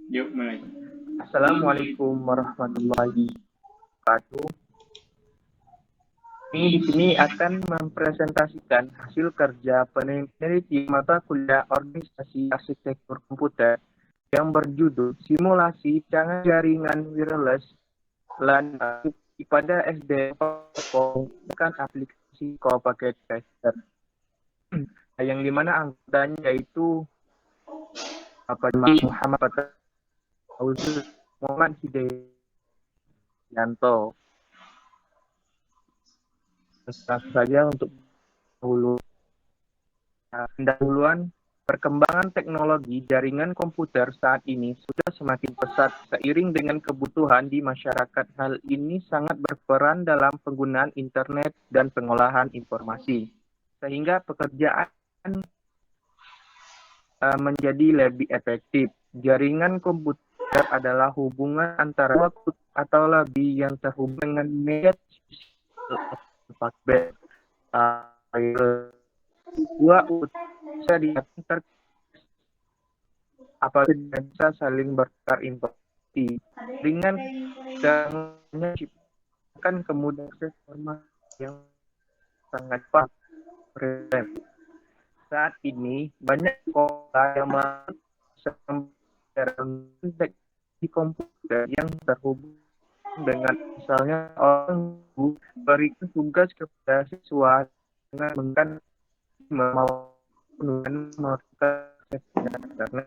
Yuk mulai. Assalamualaikum warahmatullahi wabarakatuh. Ini di sini akan mempresentasikan hasil kerja peneliti mata kuliah Organisasi Arsitektur Komputer yang berjudul Simulasi Canggih Jaringan Wireless LAN pada SD menggunakan aplikasi Co-Packet Tracer. Yang dimana anggotanya yaitu Bapak Muhammad Muhammad Hidayanto. Langsung saja untuk pendahuluan perkembangan teknologi jaringan komputer saat ini sudah semakin pesat seiring dengan kebutuhan di masyarakat. Hal ini sangat berperan dalam penggunaan internet dan pengolahan informasi, sehingga pekerjaan menjadi lebih efektif. Jaringan komputer adalah hubungan antara waktu atau lebih yang terhubung dengan media dua bisa diantar apa bisa saling bertukar informasi dengan menciptakan kemudahan informasi yang sangat cepat. Saat ini banyak sekolah yang melakukan di komputer yang terhubung dengan misalnya orang guru berikan tugas kepada siswa dengan karena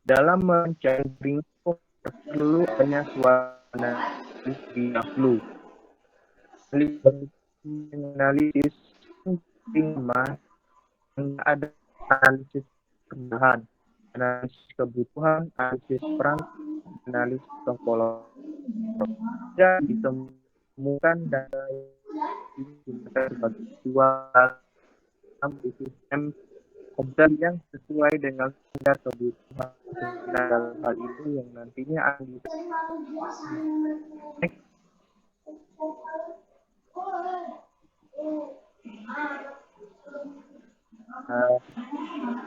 dalam mencari perlu hanya suara di dahulu analisis timah ada analisis perubahan, analisis kebutuhan, analisis peran, analisis topologi ditemukan dari sebagai dua sistem komputer yang sesuai dengan standar kebutuhan. Dalam hal itu yang nantinya akan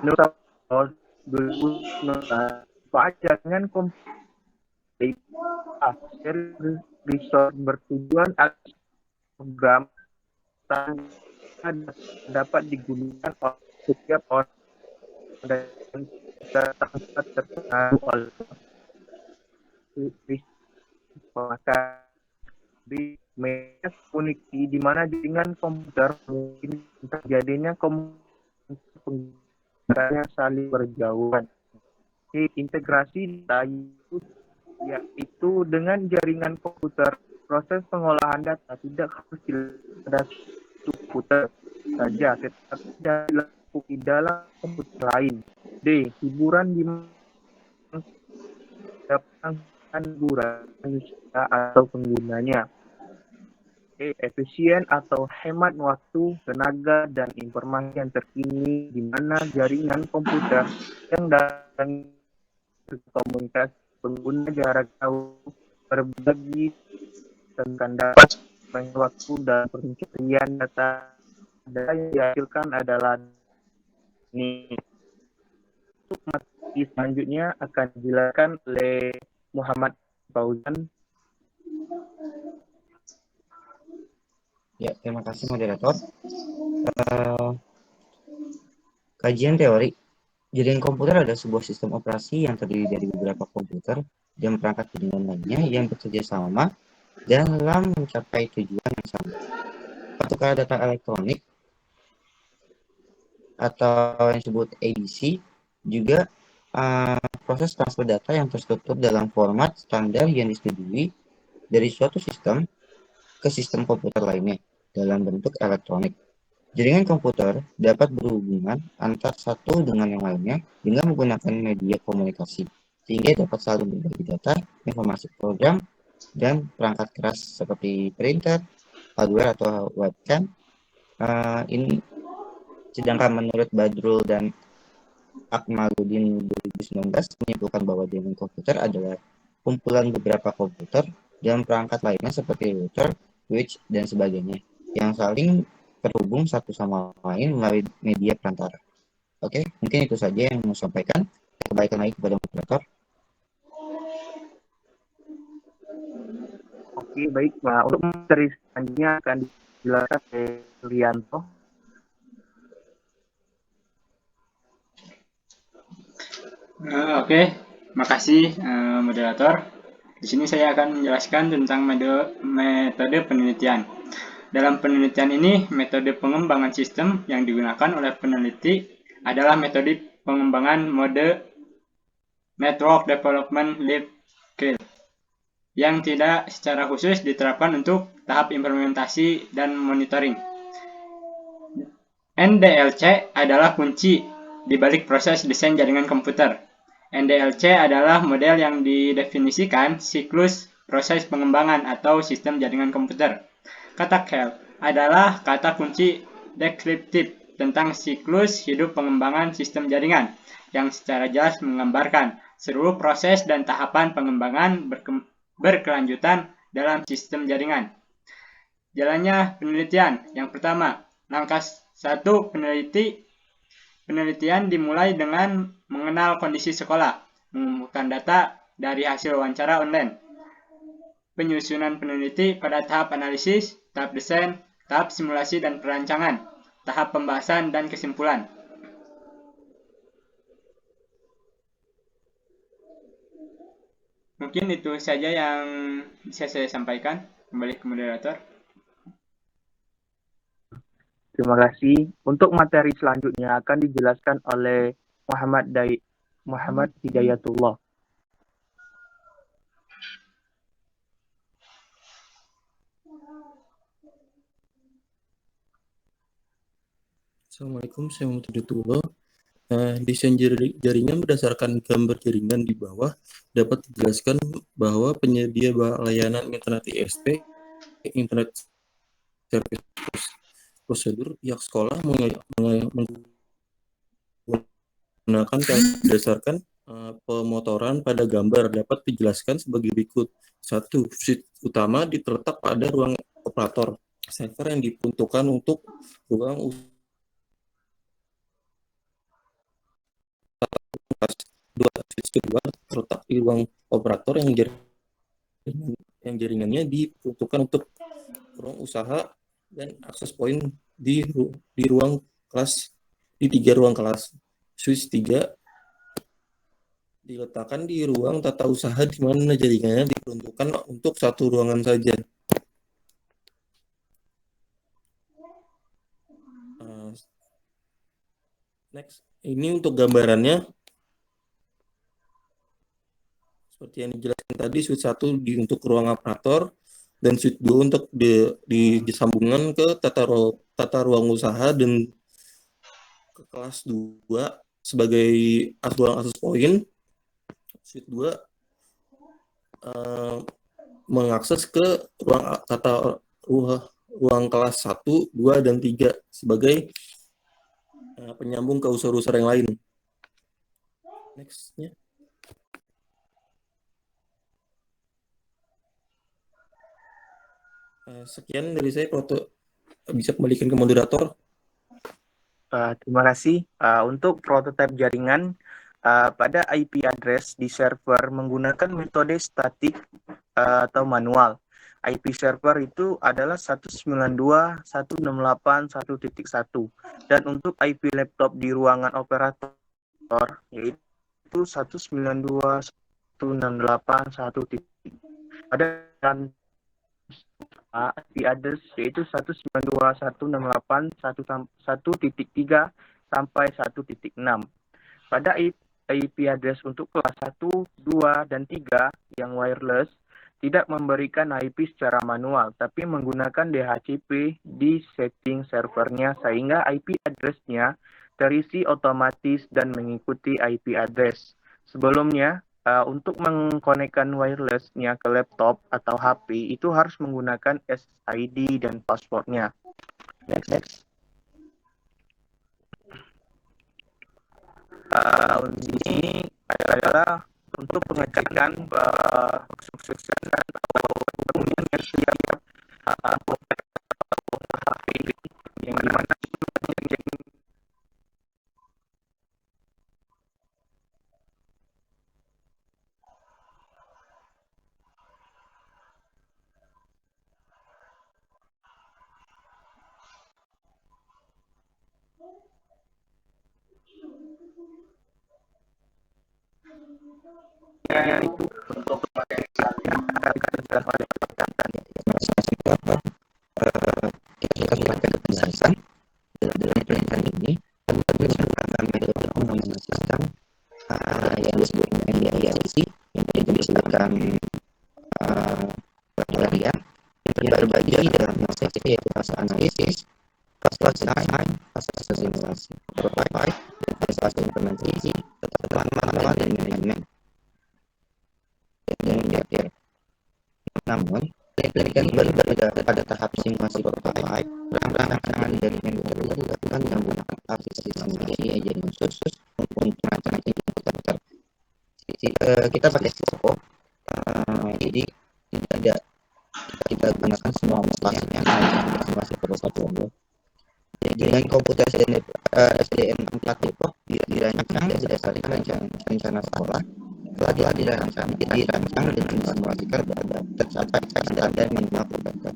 menurut 2019 pajangan komputer resort bertujuan agar program dapat digunakan oleh setiap orang dan tempat terpengaruh oleh maka di media komunikasi di mana jaringan komputer mungkin terjadinya penggunanya saling berjauhan. Integrasi data yaitu dengan jaringan komputer, proses pengolahan data tidak harus pada komputer saja, tetapi dilakukan di dalam komputer lain. D. Hiburan di hiburan atau penggunanya. Efisien atau hemat waktu, tenaga, dan informasi yang terkini di mana jaringan komputer yang dalam komunitas pengguna jarak jauh berbagi tentang dapat waktu dan pencarian data yang dihasilkan adalah ini. Untuk materi selanjutnya akan dijelaskan oleh Muhammad Fauzan. Ya, terima kasih moderator. Kajian teori. Jaringan komputer adalah sebuah sistem operasi yang terdiri dari beberapa komputer dan perangkat jaringan lainnya yang bekerja sama dalam mencapai tujuan yang sama. Pertukaran data elektronik atau yang disebut ADC juga proses transfer data yang terstruktur dalam format standar yang disetujui dari suatu sistem ke sistem komputer lainnya dalam bentuk elektronik. Jaringan komputer dapat berhubungan antar satu dengan yang lainnya dengan menggunakan media komunikasi, sehingga dapat saling berbagi data, informasi program, dan perangkat keras seperti printer, hardware atau webcam. Ini sedangkan menurut Badrul dan Akmaluddin 2019 menyimpulkan bahwa jaringan komputer adalah kumpulan beberapa komputer dan perangkat lainnya seperti router, switch, dan sebagainya yang saling terhubung satu sama lain melalui media perantara. Oke, mungkin itu saja yang mau sampaikan. Kembalikan lagi kepada moderator. Oke, baik. Nah, untuk materi selanjutnya akan dijelaskan oleh Rianto. Oke, makasih moderator. Di sini saya akan menjelaskan tentang metode penelitian. Dalam penelitian ini, metode pengembangan sistem yang digunakan oleh peneliti adalah metode pengembangan mode Network Development Life Cycle yang tidak secara khusus diterapkan untuk tahap implementasi dan monitoring. NDLC adalah kunci di balik proses desain jaringan komputer. NDLC adalah model yang didefinisikan siklus proses pengembangan atau sistem jaringan komputer. Kata CAL adalah kata kunci deskriptif tentang siklus hidup pengembangan sistem jaringan yang secara jelas menggambarkan seluruh proses dan tahapan pengembangan berkelanjutan dalam sistem jaringan. Jalannya penelitian. Yang pertama, langkah 1 penelitian dimulai dengan mengenal kondisi sekolah, mengumpulkan data dari hasil wawancara online. Penyusunan peneliti pada tahap analisis, tahap desain, tahap simulasi dan perancangan, tahap pembahasan dan kesimpulan. Mungkin itu saja yang bisa saya sampaikan. Kembali ke moderator. Terima kasih. Untuk materi selanjutnya akan dijelaskan oleh Muhammad Hidayatullah. Assalamualaikum, saya Muhammad Hidayatullah. Desain jaringan berdasarkan gambar jaringan di bawah dapat dijelaskan bahwa penyedia layanan internet ISP, Internet Service Provider, pihak sekolah menggunakan berdasarkan pemotoran pada gambar dapat dijelaskan sebagai berikut. 1. Switch utama terletak pada ruang operator. Server yang diperuntukkan untuk ruang switch kedua terletak di ruang operator yang jaringannya diperuntukkan untuk ruang usaha dan akses point di ruang kelas di 3 ruang kelas. Switch 3 diletakkan di ruang tata usaha di mana jaringannya diperuntukkan untuk satu ruangan saja. Next, ini untuk gambarannya. Seperti yang dijelaskan tadi, switch 1 untuk ruang operator dan switch 2 untuk disambungkan ke tata ruang usaha dan ke kelas 2 sebagai ruang akses point. Switch 2 mengakses ke ruang kelas 1, 2 dan 3 sebagai penyambung ke user-user yang lain. Next-nya. Sekian dari saya, bisa kembalikan ke moderator. Terima kasih. Untuk prototipe jaringan pada IP address di server menggunakan metode statik atau manual. IP server itu adalah 192.168.1.1 dan untuk IP laptop di ruangan operator yaitu 192.168.1. Pada IP address yaitu 192.168.1.3 sampai 1.6. Pada IP address untuk kelas 1, 2, dan 3 yang wireless tidak memberikan IP secara manual, tapi menggunakan DHCP di setting servernya sehingga IP address-nya terisi otomatis dan mengikuti IP address. Sebelumnya, untuk mengkonekkan wireless-nya ke laptop atau HP itu harus menggunakan SID dan password-nya. Next. Di sini adalah untuk pengecekan kesuksesan atau kemudian siap HP yang dimana Ya, itu untuk materi selanjutnya akan dijelaskan oleh rekan ya. Beberapa kita melakukan penjelasan dalam penelitian ini menggunakan metode pengembangan sistem yang disebut MDIC yang disebutkan pelarian yang terbagi dalam fase yaitu fase analisis, fase desain, fase simulasi, prototype, fase implementasi, pengalaman dan manajemen. Namun, penelitian baru pada tahap simulasi prototype, rancangan jaringan komputer dilakukan dengan menggunakan aplikasi simulasi jaringan khusus untuk rancangan komputer. Kita pakai Cisco, jadi tidak kita gunakan semua aplikasinya simulasi prototype. Dengan komputer SDN 4 Depok dirancang berdasarkan rencana sekolah telah dirancang dan disimulasikan tercapai standar minimal komputer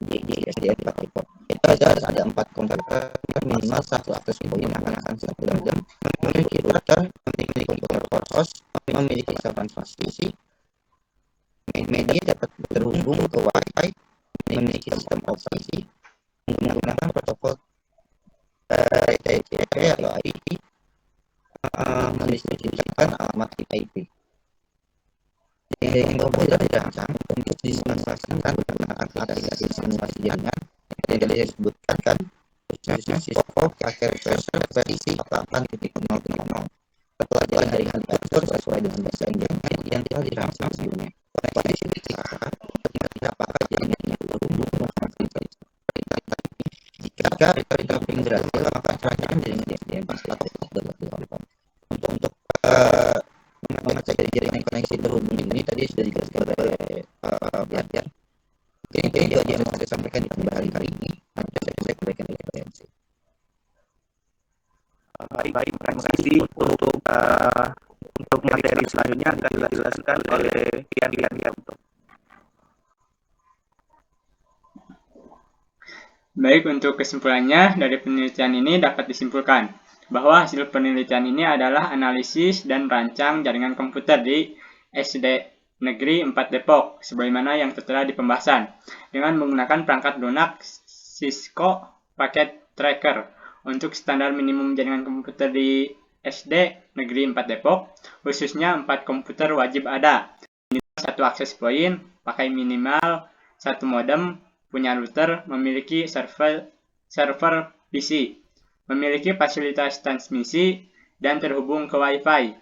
di SDN 4 Depok. Itu ada 4 komputer minimal 1 akses poin akan 1 jam, memiliki router, memiliki komputer host, memiliki saluran transmisi, media dapat terhubung ke Wi-Fi, memiliki sistem operasi menggunakan protokol TCP atau IP, mendistribusikan alamat IP. Dengan komputer dirancang untuk disimulasikan menggunakan aplikasi simulasi jaringan yang tadi saya sebutkan, khususnya Cisco Packet Tracer versi 8.0.0. Setelah jaringan diatur sesuai dengan desain jaringan yang telah dirancang sebelumnya. Pada sisi kita apakah jaringan yang terhubung menggunakan jika recovering berhasil maka rancangan jaringan SDN 4 dapat dilakukan. Untuk mengecek jaringan koneksi terhubung ini tadi sudah dijelaskan oleh pelajar. Mungkin itu yang saya sampaikan di pembahasan kali ini. Saya berikan referensi. Baik, terima kasih untuk materi selanjutnya akan dijelaskan oleh Rian. Baik, untuk kesimpulannya dari penelitian ini dapat disimpulkan bahwa hasil penelitian ini adalah analisis dan rancang jaringan komputer di SD Negeri 4 Depok, sebagaimana yang tertera di pembahasan, dengan menggunakan perangkat lunak Cisco Packet Tracker. Untuk standar minimum jaringan komputer di SD Negeri 4 Depok, khususnya 4 komputer wajib ada. Minimal 1 akses point, pakai minimal 1 modem, punya router, memiliki server PC, memiliki fasilitas transmisi, dan terhubung ke Wi-Fi,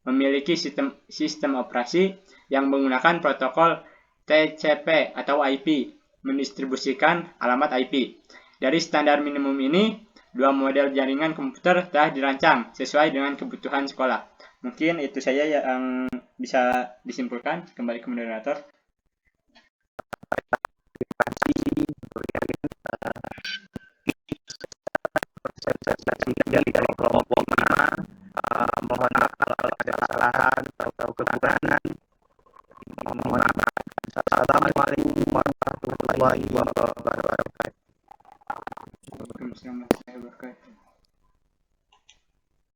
memiliki sistem operasi yang menggunakan protokol TCP atau IP, mendistribusikan alamat IP. Dari standar minimum ini, 2 model jaringan komputer telah dirancang sesuai dengan kebutuhan sekolah. Mungkin itu saja yang bisa disimpulkan. Kembali ke moderator. Dari kelompok mana, mohon maaf kalau ada kesalahan atau kekurangan. Mohon maaf. Assalamualaikum warahmatullahi wabarakatuh.